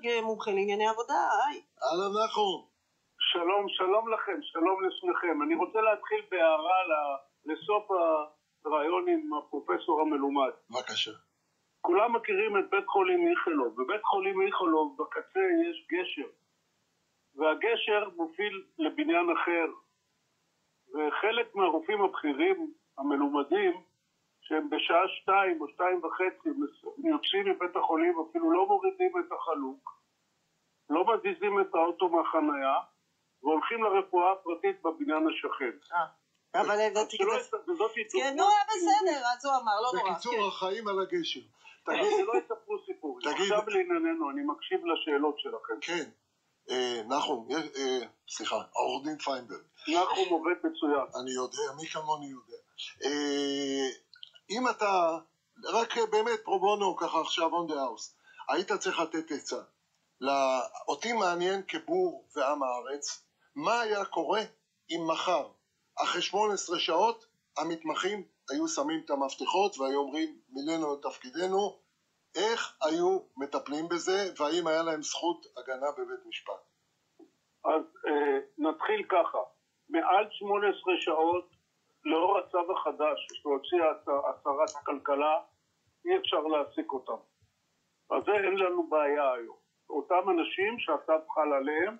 פיינברג, מומחה לענייני עבודה, היי. אהלן נחום. שלום, שלום לכם, שלום לשניכם. אני רוצה להתחיל בהערה לסוף הרעיון עם הפרופסור המלומד. בבקשה. כולם מכירים את בית חולים איכילוב. בבית חולים איכילוב בקצה יש גשר, והגשר מוביל לבניין אחר. וחלק מהרופאים הבכירים המלומדים, שהם בשעה 2 או 2:30 יוצאים מבית החולים, אפילו לא מורידים את החלוק, לא מזיזים את האוטו מהחנייה, והולכים לרפואה הפרטית בבניין השכן. אבל כן, נו, בסדר, אז הוא אמר, לא נורא. בקיצור, החיים על הגשר. לא יספרו סיפור. עכשיו לענייננו, אני מקשיב לשאלות שלכם. כן, נחום, סליחה, עורך דין פיינברג. נחום עובד מצוין. אני יודע, מי כמוני יודע. אם אתה, רק באמת פרובונו ככה עכשיו on the house, היית צריך לתת עצה. אותי מעניין כבור ועם הארץ, מה היה קורה אם מחר, אחרי 18 שעות, המתמחים היו שמים את המפתחות והיו אומרים, מילאנו את תפקידנו, איך היו מטפלים בזה, והאם היה להם זכות הגנה בבית משפט? אז נתחיל ככה, מעל 18 שעות, לאור הצו החדש שהוציאה שרת הכלכלה, אי אפשר להעסיק אותם. אז זה אין לנו בעיה היום. אותם אנשים שהצו חל עליהם,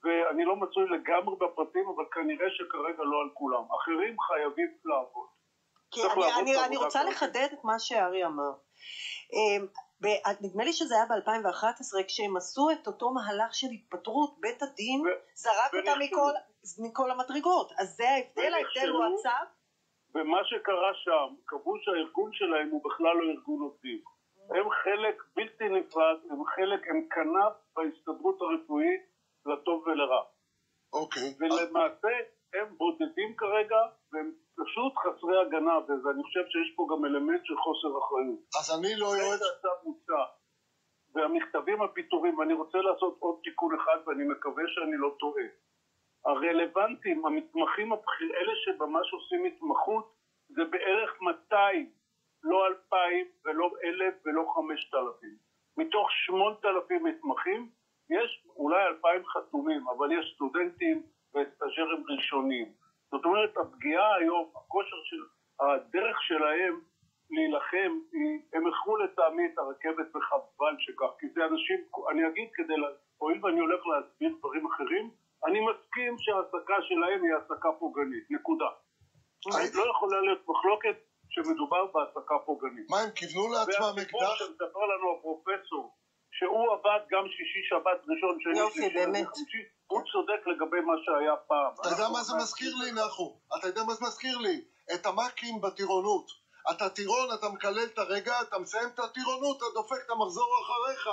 ואני לא מצוי לגמרי בפרטים, אבל כנראה שכרגע לא על כולם. אחרים חייבים לעבוד. אני רוצה לחדד את מה שארי אמר. נדמה לי שזה היה ב-2011, כשהם עשו את אותו מהלך של התפטרות, בית הדין זרק אותם מכל המדרגות. אז זה ההבדל הוא הצו? ומה שקרה שם, קבעו שהארגון שלהם הוא בכלל לא ארגון עובדים. הם חלק בלתי נפרד, הם כנף בהסתדרות הרפואית לטוב ולרע. אוקיי. ולמעשה הם בודדים כרגע, והם פשוט חסרי הגנה, ואני חושב שיש פה גם אלמנט של חוסר אחריות. אז אני לא יועץ... והמכתבים הפיטורים, ואני רוצה לעשות עוד תיקון אחד, ואני מקווה שאני לא טועה. הרלוונטיים, המתמחים הבכירים, אלה שממש עושים התמחות, זה בערך 200, לא 2,000 ולא 1,000 ולא 5,000. מתוך 8,000 מתמחים, יש אולי 2,000 חתומים, אבל יש סטודנטים וסטאז'רים ראשונים. זאת אומרת, הפגיעה היום, הדרך שלהם להילחם, הם הכרו לטעמי את הרכבת וחבל שכך, כי זה אנשים, אני אגיד הואיל ואני הולך להסביר דברים אחרים, אני מסכים שההעסקה שלהם היא העסקה פוגענית, נקודה. לא יכולה להיות מחלוקת שמדובר בהעסקה פוגענית. מה, הם כיוונו לעצמם אקדח? והסיפור שמספר לנו הפרופסור, שהוא עבד גם שישי שבת ראשון, שני, חמישי, הוא צודק לגבי מה שהיה פעם. אתה יודע מה זה מזכיר לי, נחום? אתה יודע מה זה מזכיר לי? את המקים בטירונות. אתה טירון, אתה מקלל את הרגע, אתה מסיים את הטירונות, אתה דופק את המחזור אחריך,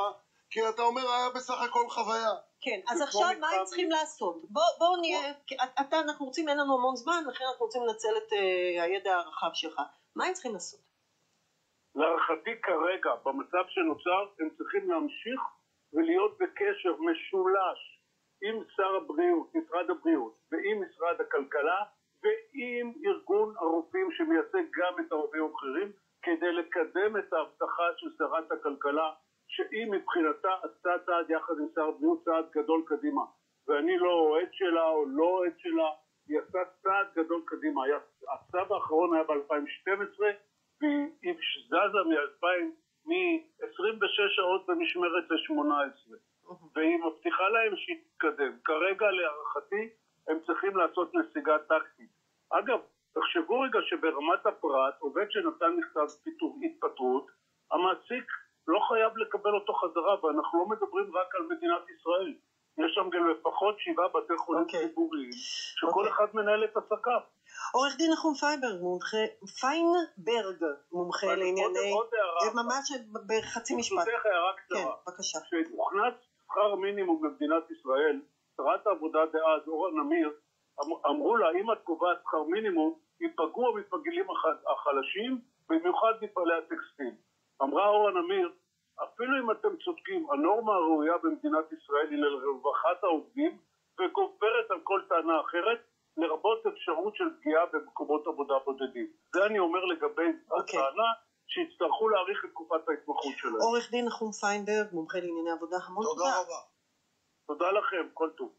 כי אתה אומר, היה בסך הכל חוויה. כן, אז עכשיו מה הם צריכים לעשות? בואו נהיה, אנחנו רוצים, אין לנו המון זמן, לכן אנחנו רוצים לנצל את הידע הרחב שלך. מה הם צריכים לעשות? להערכתי כרגע, במצב שנוצר, הם צריכים להמשיך ולהיות בקשר משולש עם שר הבריאות, משרד הבריאות, ועם משרד הכלכלה, ועם ארגון הרופאים שמייצג גם את הרופאים האחרים, כדי לקדם את ההבטחה של שרת הכלכלה, שהיא מבחינתה עשתה צעד יחד עם שר הבריאות, צעד גדול קדימה. ואני לא אוהד שלה או לא אוהד שלה, היא עשתה צעד גדול קדימה. הצו האחרון היה ב-2012, והיא זזה מ-26 שעות במשמרת ל-18. והיא מבטיחה להם שיתקדם. כרגע להערכתי הם צריכים לעשות נסיגה טקטית. אגב, תחשבו רגע שברמת הפרט, עובד שנתן מכתב התפטרות, המעסיק לא חייב לקבל אותו חזרה, ואנחנו לא מדברים רק על מדינת ישראל. יש שם גם לפחות 7 בתי חולים ציבוריים, שכל אחד מנהל את עסקיו. עורך דין נחום פיינברג, מומחה לענייני, ממש בחצי משפט. ברשותך הערה קצרה. כן, בבקשה. כשהוכנס שכר המינימום במדינת ישראל, שרת העבודה דאז, אורה נמיר, אמרו לה, אם את קובעת שכר מינימום, ייפגעו המתפגלים החלשים, במיוחד מפעלי הטקסטיל. אמרה אורה נמיר, אפילו אם אתם צודקים, הנורמה הראויה במדינת ישראל היא לרווחת העובדים, וגוברת על כל טענה אחרת, לרבות אפשרות של פגיעה במקומות עבודה בודדים. זה אני אומר לגבי הטענה שיצטרכו להאריך את תקופת ההתמחות שלהם. עורך דין נחום פיינברג, מומחה לענייני עבודה, המון תודה. תודה רבה. תודה לכם, כל טוב.